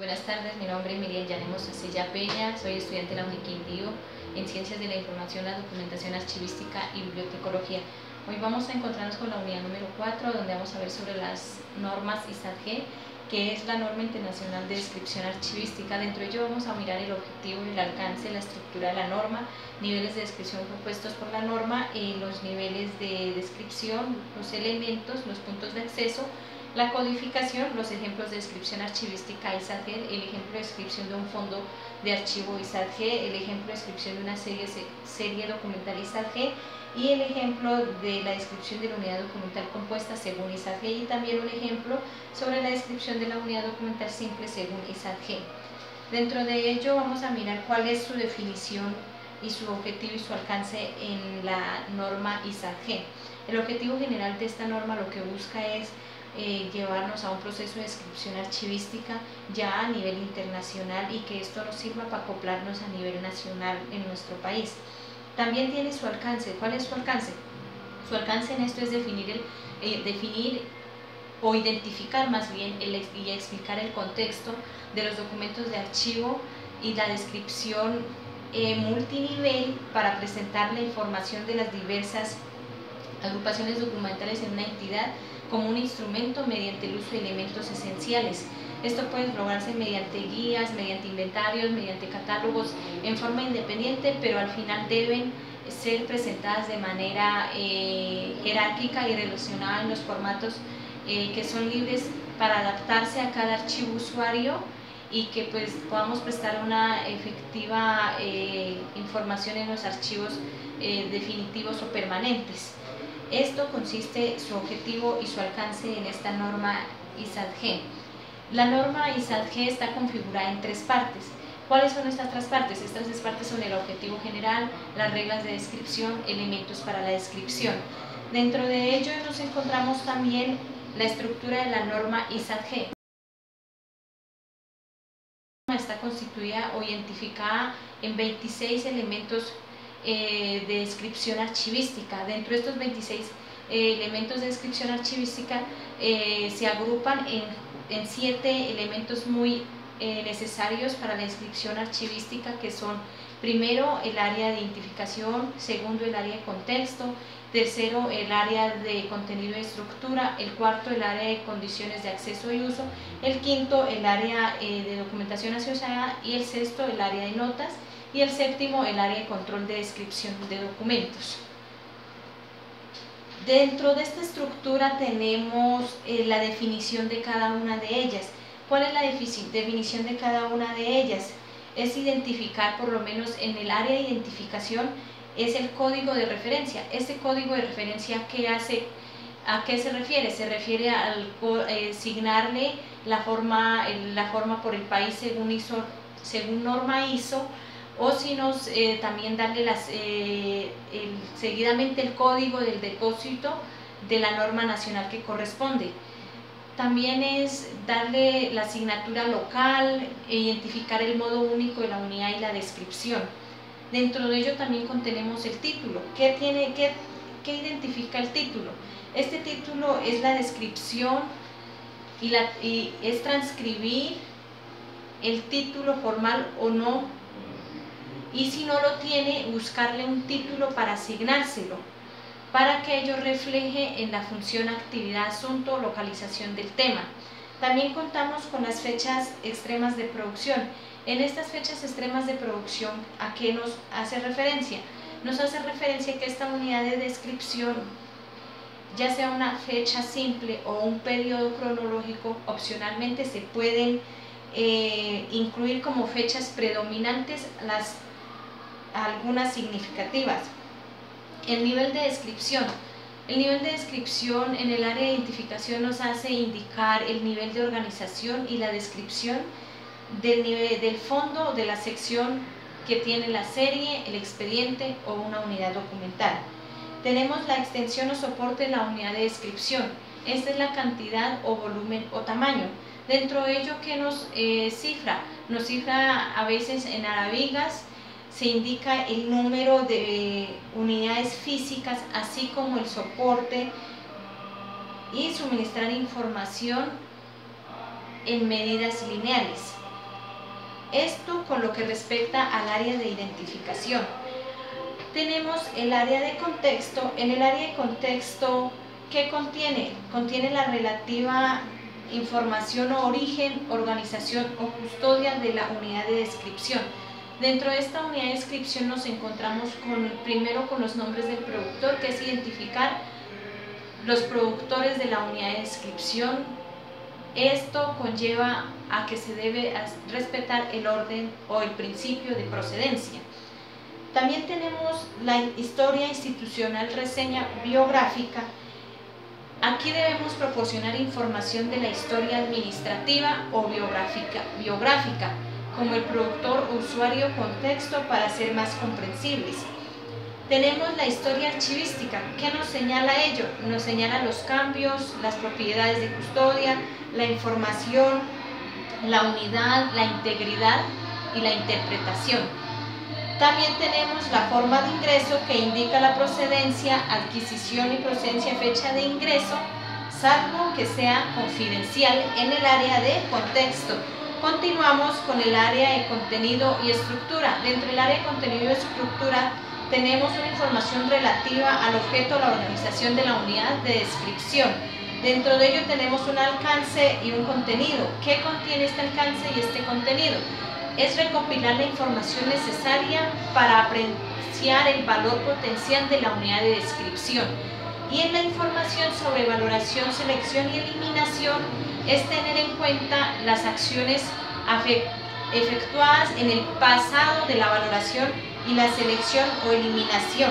Buenas tardes, mi nombre es Miriam Llanemos Acella Peña, soy estudiante de la Uniquindío en Ciencias de la Información, la Documentación Archivística y Bibliotecología. Hoy vamos a encontrarnos con la unidad número 4, donde vamos a ver sobre las normas ISADG, que es la norma internacional de descripción archivística. Dentro de ello vamos a mirar el objetivo, el alcance, la estructura de la norma, niveles de descripción propuestos por la norma, los niveles de descripción, los elementos, los puntos de acceso, la codificación, los ejemplos de descripción archivística ISADG, el ejemplo de descripción de un fondo de archivo ISADG, el ejemplo de descripción de una serie documental ISADG y el ejemplo de la descripción de la unidad documental compuesta según ISADG, y también un ejemplo sobre la descripción de la unidad documental simple según ISADG. Dentro de ello vamos a mirar cuál es su definición y su objetivo y su alcance en la norma ISADG. El objetivo general de esta norma lo que busca es llevarnos a un proceso de descripción archivística ya a nivel internacional y que esto nos sirva para acoplarnos a nivel nacional en nuestro país. También tiene su alcance. ¿Cuál es su alcance? Su alcance en esto es definir o identificar más bien y explicar el contexto de los documentos de archivo y la descripción multinivel para presentar la información de las diversas agrupaciones documentales en una entidad como un instrumento mediante el uso de elementos esenciales. Esto puede lograrse mediante guías, mediante inventarios, mediante catálogos en forma independiente, pero al final deben ser presentadas de manera jerárquica y relacionada en los formatos que son libres para adaptarse a cada archivo usuario y que pues podamos prestar una efectiva información en los archivos definitivos o permanentes. Esto consiste su objetivo y su alcance en esta norma ISADG. La norma ISADG está configurada en tres partes. ¿Cuáles son estas tres partes? Estas tres partes son el objetivo general, las reglas de descripción, elementos para la descripción. Dentro de ello nos encontramos también la estructura de la norma ISADG. Está constituida o identificada en 26 elementos de descripción archivística. Dentro de estos 26 elementos de descripción archivística se agrupan en 7 elementos muy necesarios para la descripción archivística, que son: primero, el área de identificación; segundo, el área de contexto; tercero, el área de contenido y estructura; el cuarto, el área de condiciones de acceso y uso; el quinto, el área de documentación asociada; y el sexto, el área de notas; y el séptimo, el área de control de descripción de documentos. Dentro de esta estructura tenemos la definición de cada una de ellas. ¿Cuál es la definición de cada una de ellas? Es identificar, por lo menos en el área de identificación, es el código de referencia. Este código de referencia, ¿qué hace? ¿A qué se refiere? Se refiere al asignarle la forma por el país según norma ISO, o si nos también darle seguidamente el código del depósito de la norma nacional que corresponde. También es darle la asignatura local e identificar el modo único de la unidad y la descripción. Dentro de ello también contenemos el título. ¿Qué identifica el título? Este título es la descripción y es transcribir el título formal o no, y si no lo tiene, buscarle un título para asignárselo, para que ello refleje en la función, actividad, asunto o localización del tema. También contamos con las fechas extremas de producción. En estas fechas extremas de producción, ¿a qué nos hace referencia? Nos hace referencia que esta unidad de descripción, ya sea una fecha simple o un periodo cronológico, opcionalmente se pueden incluir como fechas predominantes algunas significativas. El nivel de descripción. El nivel de descripción en el área de identificación nos hace indicar el nivel de organización y la descripción del fondo de la sección que tiene la serie, el expediente o una unidad documental. Tenemos la extensión o soporte de la unidad de descripción. Esta es la cantidad o volumen o tamaño. Dentro de ello, ¿qué nos cifra? Nos cifra a veces en arabigas. Se indica el número de unidades físicas, así como el soporte, y suministrar información en medidas lineales. Esto con lo que respecta al área de identificación. Tenemos el área de contexto. En el área de contexto, ¿qué contiene? Contiene la relativa información o origen, organización o custodia de la unidad de descripción. Dentro de esta unidad de descripción nos encontramos primero con los nombres del productor, que es identificar los productores de la unidad de descripción. Esto conlleva a que se debe respetar el orden o el principio de procedencia. También tenemos la historia institucional, reseña biográfica. Aquí debemos proporcionar información de la historia administrativa o biográfica, como el productor, usuario, contexto, para ser más comprensibles. Tenemos la historia archivística. ¿Qué nos señala ello? Nos señala los cambios, las propiedades de custodia, la información, la unidad, la integridad y la interpretación. También tenemos la forma de ingreso, que indica la procedencia, adquisición y procedencia, fecha de ingreso, salvo que sea confidencial, en el área de contexto. Continuamos con el área de contenido y estructura. Dentro del área de contenido y estructura tenemos una información relativa al objeto, la organización de la unidad de descripción. Dentro de ello tenemos un alcance y un contenido. ¿Qué contiene este alcance y este contenido? Es recopilar la información necesaria para apreciar el valor potencial de la unidad de descripción. Y en la información sobre valoración, selección y eliminación es tener en cuenta las acciones efectuadas en el pasado de la valoración y la selección o eliminación,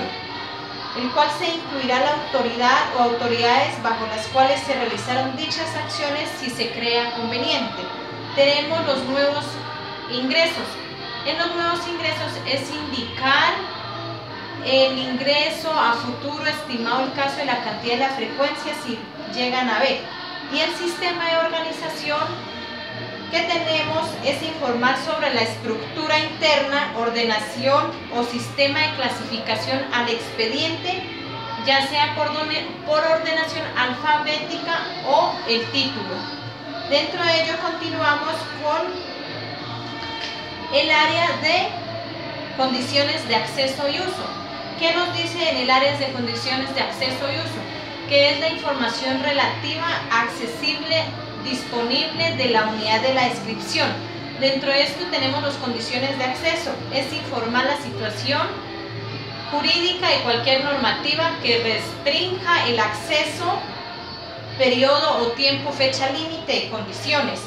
el cual se incluirá la autoridad o autoridades bajo las cuales se realizaron dichas acciones si se crea conveniente. Tenemos los nuevos ingresos. En los nuevos ingresos es indicar el ingreso a futuro estimado, el caso de la cantidad y la frecuencia si llegan a haber. Y el sistema de organización que tenemos es informar sobre la estructura interna, ordenación o sistema de clasificación al expediente, ya sea por ordenación alfabética o el título. Dentro de ello continuamos con el área de condiciones de acceso y uso. ¿Qué nos dice en el área de condiciones de acceso y uso? Que es la información relativa, accesible, disponible de la unidad de la descripción. Dentro de esto tenemos las condiciones de acceso. Es informar la situación jurídica y cualquier normativa que restrinja el acceso, periodo o tiempo, fecha límite y condiciones.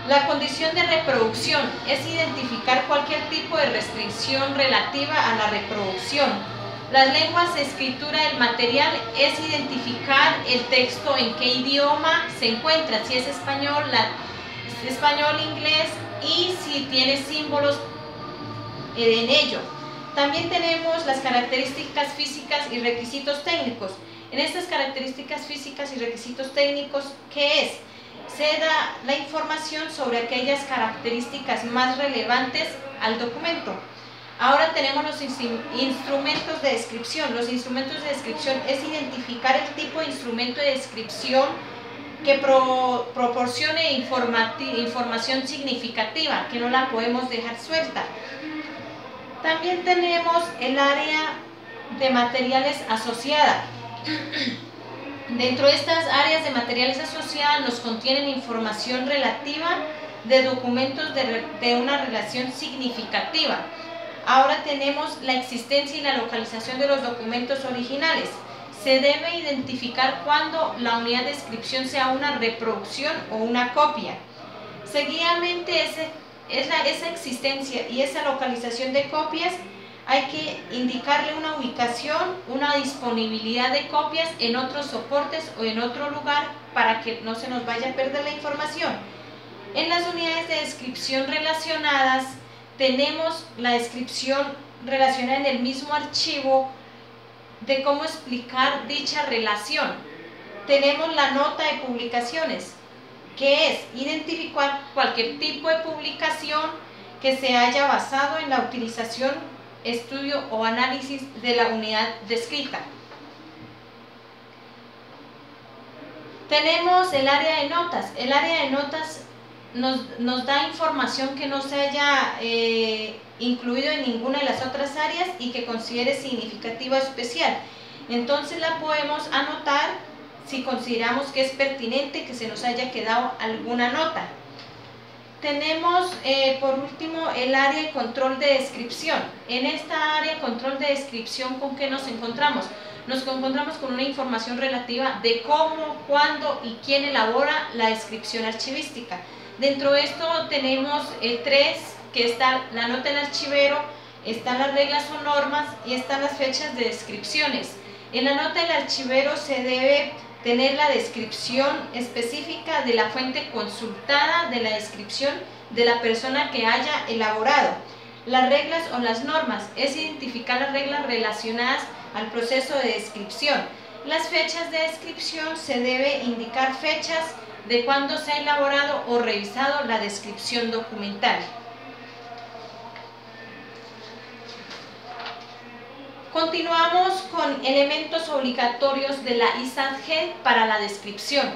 La condición de reproducción es identificar cualquier tipo de restricción relativa a la reproducción. Las lenguas de escritura del material es identificar el texto en qué idioma se encuentra, si es español, inglés, y si tiene símbolos en ello. También tenemos las características físicas y requisitos técnicos. En estas características físicas y requisitos técnicos, ¿qué es? Se da la información sobre aquellas características más relevantes al documento. Ahora tenemos los instrumentos de descripción. Los instrumentos de descripción es identificar el tipo de instrumento de descripción que proporcione información significativa, que no la podemos dejar suelta. También tenemos el área de materiales asociada. Dentro de estas áreas de materiales asociadas nos contienen información relativa de documentos de una relación significativa. Ahora tenemos la existencia y la localización de los documentos originales. Se debe identificar cuando la unidad de descripción sea una reproducción o una copia. Seguidamente, esa existencia y esa localización de copias hay que indicarle una ubicación, una disponibilidad de copias en otros soportes o en otro lugar para que no se nos vaya a perder la información. En las unidades de descripción relacionadas tenemos la descripción relacionada en el mismo archivo de cómo explicar dicha relación. Tenemos la nota de publicaciones, que es identificar cualquier tipo de publicación que se haya basado en la utilización, estudio o análisis de la unidad descrita. Tenemos el área de notas. El área de notas nos da información que no se haya incluido en ninguna de las otras áreas y que considere significativa o especial. Entonces la podemos anotar si consideramos que es pertinente que se nos haya quedado alguna nota. Tenemos por último el área de control de descripción. En esta área de control de descripción, ¿con qué nos encontramos? Nos encontramos con una información relativa de cómo, cuándo y quién elabora la descripción archivística. Dentro de esto tenemos el 3, que está la nota del archivero, están las reglas o normas y están las fechas de descripciones. En la nota del archivero se debe tener la descripción específica de la fuente consultada, de la descripción de la persona que haya elaborado. Las reglas o las normas es identificar las reglas relacionadas al proceso de descripción. Las fechas de descripción se debe indicar fechas de cuándo se ha elaborado o revisado la descripción documental. Continuamos con elementos obligatorios de la ISAT-G para la descripción.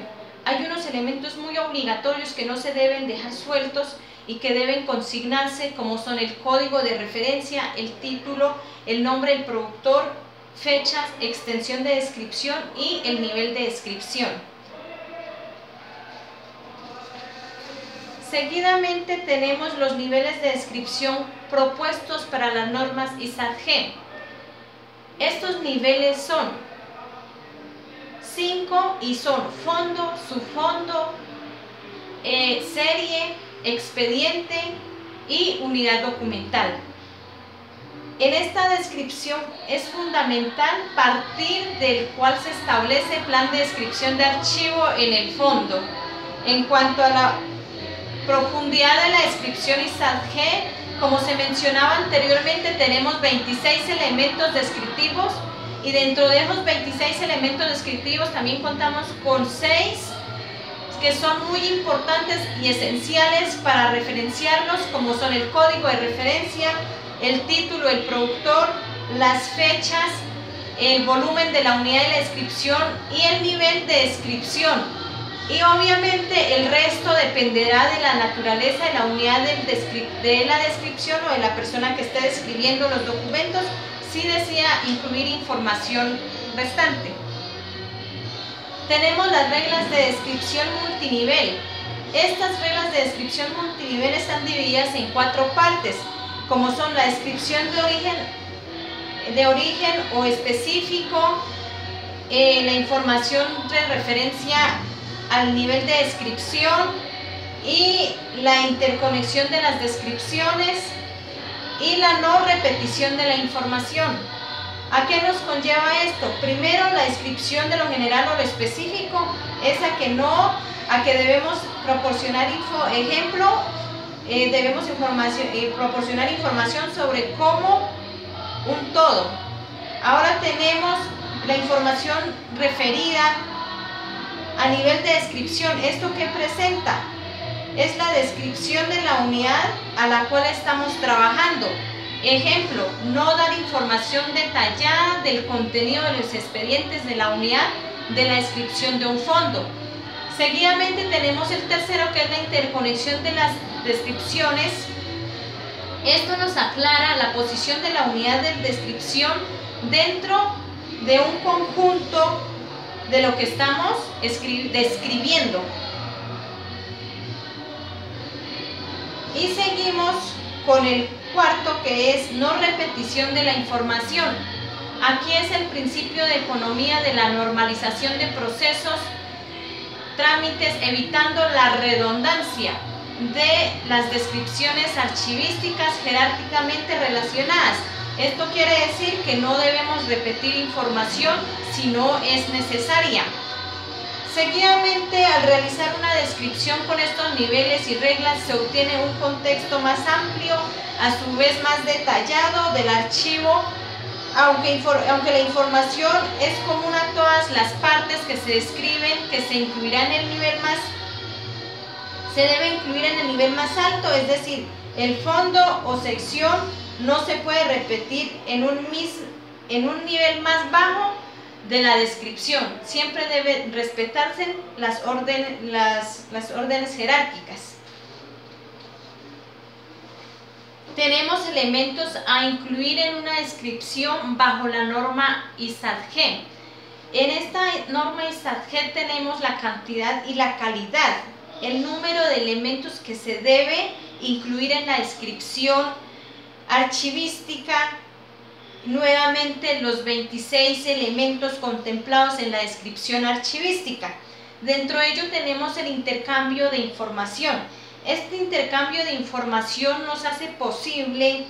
Hay unos elementos muy obligatorios que no se deben dejar sueltos y que deben consignarse, como son el código de referencia, el título, el nombre del productor, fechas, extensión de descripción y el nivel de descripción. Seguidamente tenemos los niveles de descripción propuestos para las normas ISAT-G. Estos niveles son 5 y son fondo, subfondo, serie, expediente y unidad documental. En esta descripción es fundamental partir del cual se establece el plan de descripción de archivo en el fondo. En cuanto a la profundidad de la descripción ISAT-G, como se mencionaba anteriormente, tenemos 26 elementos descriptivos y dentro de esos 26 elementos descriptivos también contamos con 6 que son muy importantes y esenciales para referenciarlos, como son el código de referencia, el título del productor, las fechas, el volumen de la unidad de la descripción y el nivel de descripción. Y obviamente el resto dependerá de la naturaleza de la unidad de la descripción o de la persona que esté describiendo los documentos, si desea incluir información restante. Tenemos las reglas de descripción multinivel. Estas reglas de descripción multinivel están divididas en 4 partes, como son la descripción de origen o específico, la información de referencia al nivel de descripción y la interconexión de las descripciones y la no repetición de la información. ¿A qué nos conlleva esto? Primero, la descripción de lo general o lo específico es a que debemos proporcionar debemos proporcionar información sobre cómo un todo. Ahora tenemos la información referida a nivel de descripción. ¿Esto qué presenta? Es la descripción de la unidad a la cual estamos trabajando. Ejemplo, no dar información detallada del contenido de los expedientes de la unidad de la descripción de un fondo. Seguidamente tenemos el tercero, que es la interconexión de las descripciones. Esto nos aclara la posición de la unidad de descripción dentro de un conjunto de lo que estamos describiendo. Y seguimos con el cuarto, que es no repetición de la información. Aquí es el principio de economía de la normalización de procesos, trámites, evitando la redundancia de las descripciones archivísticas jerárquicamente relacionadas. Esto quiere decir que no debemos repetir información si no es necesaria. Seguidamente, al realizar una descripción con estos niveles y reglas, se obtiene un contexto más amplio, a su vez más detallado del archivo, aunque la información es común a todas las partes que se describen, que se incluirá en el nivel se debe incluir en el nivel más alto, es decir, el fondo o sección no se puede repetir en un nivel más bajo de la descripción. Siempre deben respetarse las órdenes jerárquicas. tenemos elementos a incluir en una descripción bajo la norma ISAT-G. En esta norma ISAT-G tenemos la cantidad y la calidad, el número de elementos que se debe incluir en la descripción archivística, nuevamente los 26 elementos contemplados en la descripción archivística. Dentro de ello tenemos el intercambio de información. Este intercambio de información nos hace posible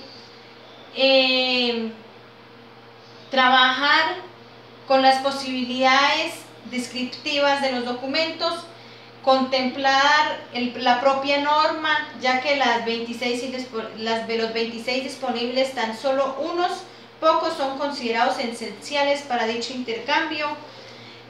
trabajar con las posibilidades descriptivas de los documentos, contemplar la propia norma, ya que los 26 disponibles, tan solo unos pocos son considerados esenciales para dicho intercambio.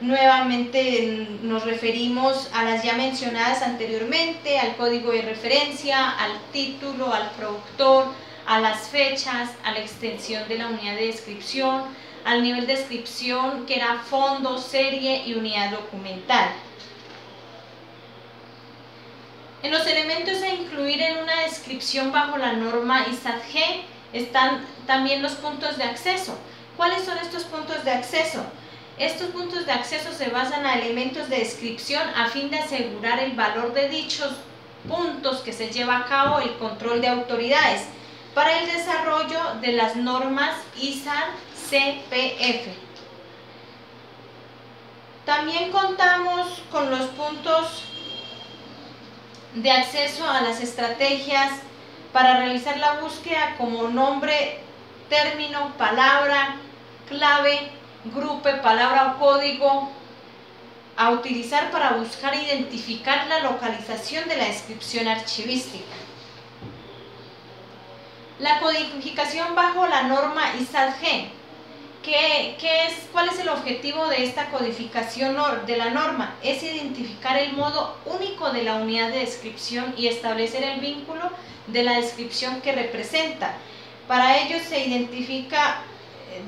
Nuevamente nos referimos a las ya mencionadas anteriormente, al código de referencia, al título, al productor, a las fechas, a la extensión de la unidad de descripción, al nivel de descripción que era fondo, serie y unidad documental. En los elementos a incluir en una descripción bajo la norma ISAT-G están también los puntos de acceso. ¿Cuáles son estos puntos de acceso? Estos puntos de acceso se basan en elementos de descripción a fin de asegurar el valor de dichos puntos que se lleva a cabo el control de autoridades para el desarrollo de las normas ISAT-CPF. También contamos con los puntos de acceso a las estrategias para realizar la búsqueda como nombre, término, palabra, clave, grupo, palabra o código a utilizar para buscar e identificar la localización de la descripción archivística. La codificación bajo la norma ISAT-G. ¿Cuál es el objetivo de esta codificación de la norma? Es identificar el modo único de la unidad de descripción y establecer el vínculo de la descripción que representa. Para ello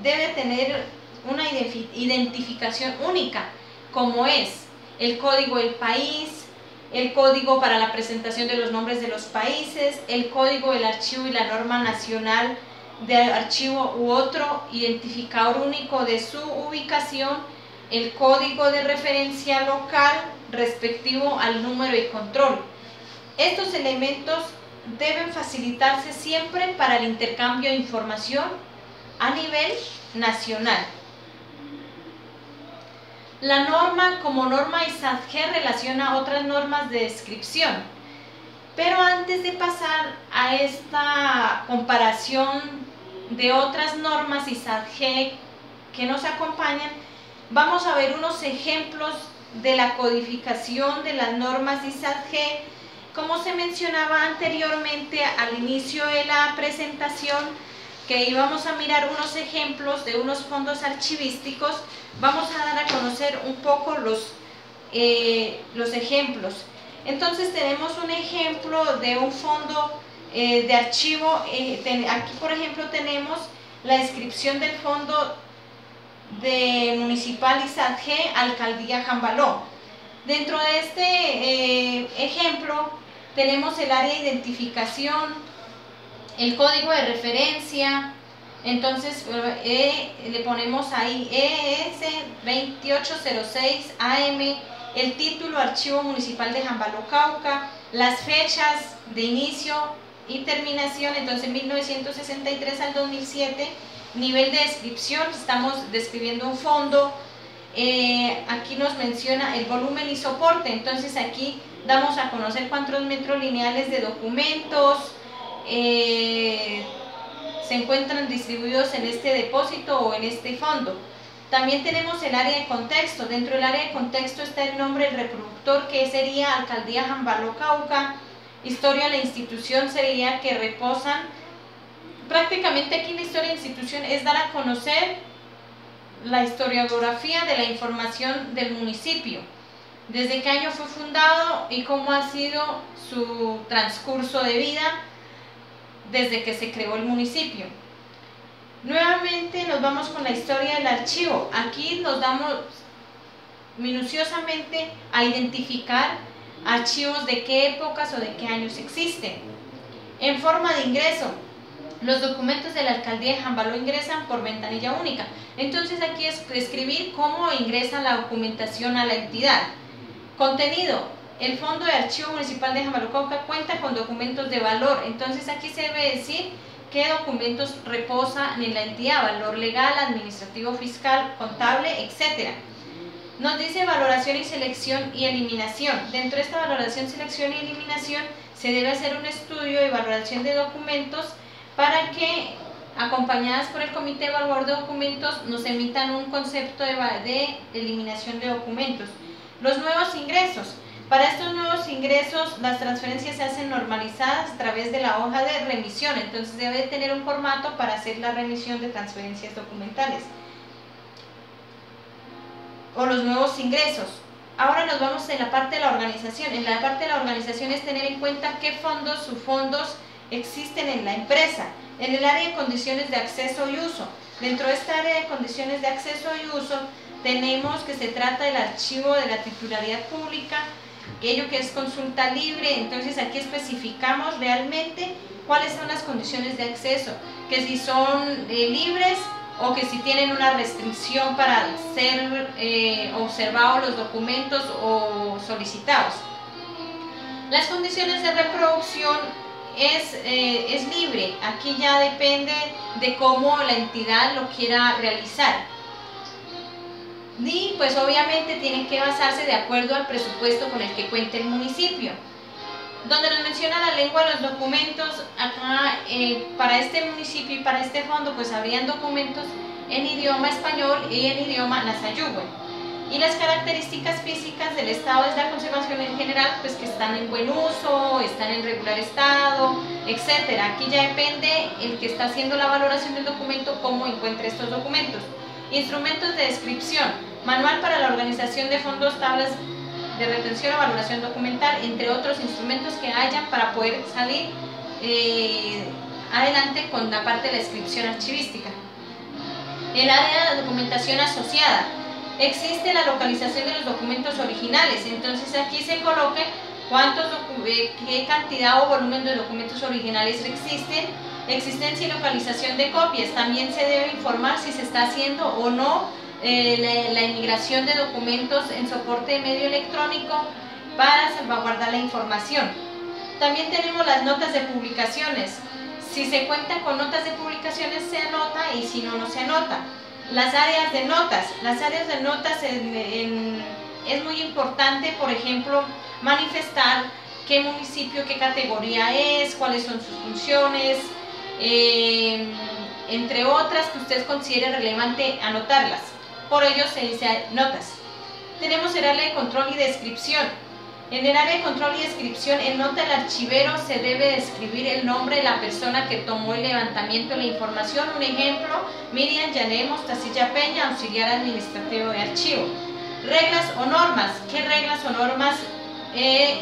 debe tener una identificación única, como es el código del país, el código para la presentación de los nombres de los países, el código del archivo y la norma nacional de archivo u otro identificador único de su ubicación, el código de referencia local respectivo al número de control. Estos elementos deben facilitarse siempre para el intercambio de información a nivel nacional. La norma como norma ISAT-G relaciona a otras normas de descripción. Pero antes de pasar a esta comparación de otras normas ISAT-G que nos acompañan, vamos a ver unos ejemplos de la codificación de las normas ISAT-G. Como se mencionaba anteriormente al inicio de la presentación, que íbamos a mirar unos ejemplos de unos fondos archivísticos, vamos a dar a conocer un poco los ejemplos. Entonces tenemos un ejemplo de un fondo de archivo. Aquí por ejemplo tenemos la descripción del fondo de municipal ISAT-G, Alcaldía Jambaló. Dentro de este ejemplo tenemos el área de identificación, el código de referencia. Entonces le ponemos ahí ES 2806 AM, el título Archivo Municipal de Jambaló, Cauca, las fechas de inicio y terminación, entonces 1963 al 2007, nivel de descripción, estamos describiendo un fondo. Aquí nos menciona el volumen y soporte, entonces aquí damos a conocer cuántos metros lineales de documentos se encuentran distribuidos en este depósito o en este fondo. También tenemos el área de contexto. Dentro del área de contexto está el nombre del reproductor, que sería Alcaldía Jambaló, Cauca. Historia de la institución sería que reposan. Prácticamente aquí la historia de la institución es dar a conocer la historiografía de la información del municipio, desde qué año fue fundado y cómo ha sido su transcurso de vida desde que se creó el municipio. Nuevamente nos vamos con la historia del archivo. Aquí nos damos minuciosamente a identificar archivos de qué épocas o de qué años existen. En forma de ingreso, Los documentos de la alcaldía de Jambaló ingresan por ventanilla única. Entonces aquí es escribir cómo ingresa la documentación a la entidad. Contenido: el Fondo de Archivo Municipal de Jambaló Cauca cuenta con documentos de valor. Entonces aquí se debe decir qué documentos reposan en la entidad: valor legal, administrativo, fiscal, contable, etc. Nos dice valoración y selección y eliminación. Dentro de esta valoración, selección y eliminación se debe hacer un estudio y valoración de documentos para que, acompañadas por el Comité Evaluador de Documentos, nos emitan un concepto de eliminación de documentos. Los nuevos ingresos. Para estos nuevos ingresos, las transferencias se hacen normalizadas a través de la hoja de remisión. Entonces debe tener un formato para hacer la remisión de transferencias documentales. O los nuevos ingresos. Ahora nos vamos en la parte de la organización. En la parte de la organización es tener en cuenta qué fondos, subfondos existen en la empresa. En el área de condiciones de acceso y uso. Dentro de esta área de condiciones de acceso y uso tenemos que se trata del archivo de la titularidad pública, aquello que es consulta libre. Entonces aquí especificamos realmente cuáles son las condiciones de acceso, que si son libres o que si tienen una restricción para ser observados los documentos o solicitados. Las condiciones de reproducción es libre. Aquí ya depende de cómo la entidad lo quiera realizar. Y pues obviamente tienen que basarse de acuerdo al presupuesto con el que cuente el municipio. Donde nos menciona la lengua de los documentos, acá para este municipio y para este fondo pues habrían documentos en idioma español y en idioma Nasayugüe. Y las características físicas del estado de la conservación en general, pues que están en buen uso, están en regular estado, etc. Aquí ya depende el que está haciendo la valoración del documento cómo encuentre estos documentos. Instrumentos de descripción, manual para la organización de fondos, tablas de retención o valoración documental, entre otros instrumentos que hayan para poder salir adelante con la parte de la descripción archivística. El área de documentación asociada. Existe la localización de los documentos originales. Entonces aquí se coloque qué cantidad o volumen de documentos originales existen, existencia y localización de copias. También se debe informar si se está haciendo o no la inmigración de documentos en soporte de medio electrónico para salvaguardar la información. También tenemos las notas de publicaciones. Si se cuenta con notas de publicaciones se anota, y si no, no se anota. Las áreas de notas. Las áreas de notas es muy importante, por ejemplo, manifestar qué municipio, qué categoría es, cuáles son sus funciones, entre otras que usted considere relevante anotarlas. Por ello se dice notas. Tenemos el área de control y descripción. En el área de control y descripción, en nota del archivero se debe describir el nombre de la persona que tomó el levantamiento de la información. Un ejemplo: Miriam Yané Mostacilla Peña, auxiliar administrativo de archivo. Reglas o normas. ¿Qué reglas o normas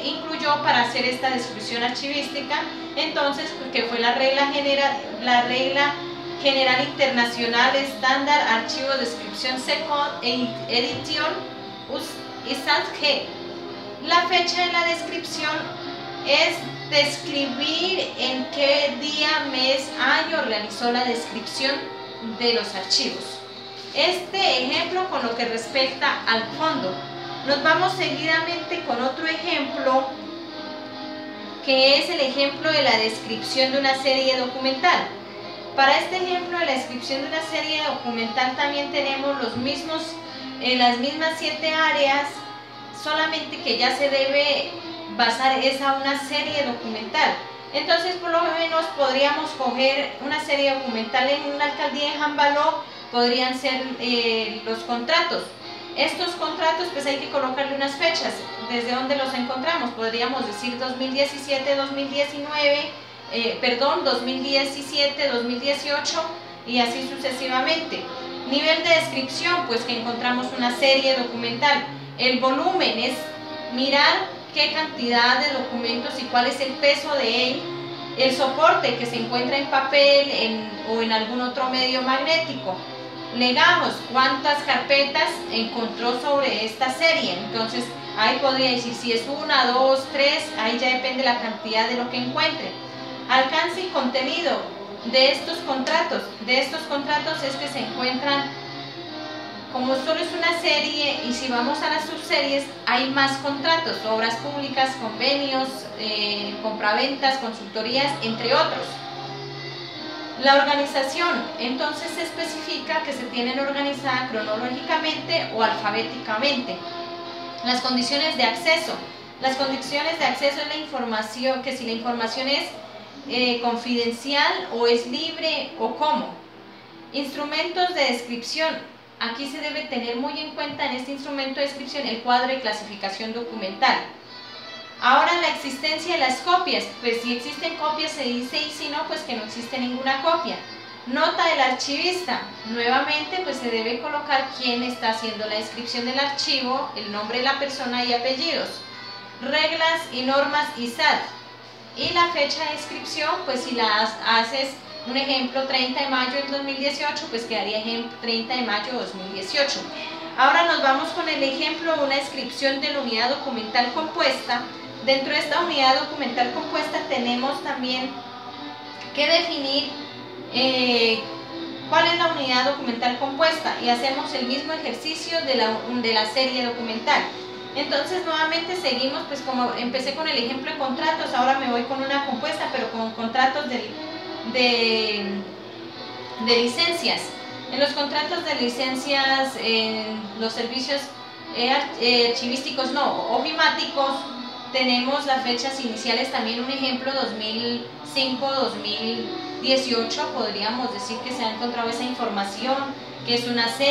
incluyó para hacer esta descripción archivística? Entonces, que fue la regla general internacional estándar archivo descripción second edición USAG. La fecha de la descripción es describir en qué día, mes, año realizó la descripción de los archivos. Este ejemplo con lo que respecta al fondo. Nos vamos seguidamente con otro ejemplo, que es el ejemplo de la descripción de una serie documental. Para este ejemplo de la descripción de una serie documental también tenemos las mismas 7 áreas, solamente que ya se debe basar esa una serie documental. Entonces, por lo menos podríamos coger una serie documental en una alcaldía de Jambaló, podrían ser los contratos. Estos contratos pues hay que colocarle unas fechas, desde donde los encontramos, podríamos decir 2017, 2017, 2018 y así sucesivamente. Nivel de descripción, pues que encontramos una serie documental. El volumen es mirar qué cantidad de documentos y cuál es el peso de él. El soporte, que se encuentra en papel o en algún otro medio magnético. Legajos, cuántas carpetas encontró sobre esta serie. Entonces ahí podría decir si es 1, 2, 3, ahí ya depende la cantidad de lo que encuentre. Alcance y contenido. de estos contratos. De estos contratos es que se encuentran, como solo es una serie, y si vamos a las subseries, hay más contratos, obras públicas, convenios, compraventas, consultorías, entre otros. La organización, entonces se especifica que se tienen organizada cronológicamente o alfabéticamente. Las condiciones de acceso. Las condiciones de acceso es la información, que si la información es confidencial o es libre o cómo. Instrumentos de descripción. Aquí se debe tener muy en cuenta en este instrumento de descripción el cuadro de clasificación documental. Ahora la existencia de las copias, pues si existen copias se dice, y si no, pues que no existe ninguna copia. Nota del archivista, nuevamente pues se debe colocar quién está haciendo la descripción del archivo, el nombre de la persona y apellidos. Reglas y normas ISAT. Y la fecha de descripción, pues si la haces, un ejemplo, 30 de mayo del 2018, pues quedaría ejemplo 30 de mayo de 2018. Ahora nos vamos con el ejemplo de una descripción de la unidad documental compuesta. Dentro de esta unidad documental compuesta tenemos también que definir cuál es la unidad documental compuesta y hacemos el mismo ejercicio de la serie documental. Entonces nuevamente seguimos, pues como empecé con el ejemplo de contratos, ahora me voy con una compuesta, pero con contratos de licencias. En los contratos de licencias, los servicios archivísticos no, ofimáticos, tenemos las fechas iniciales también, un ejemplo 2005-2018, podríamos decir que se ha encontrado esa información, que es una serie.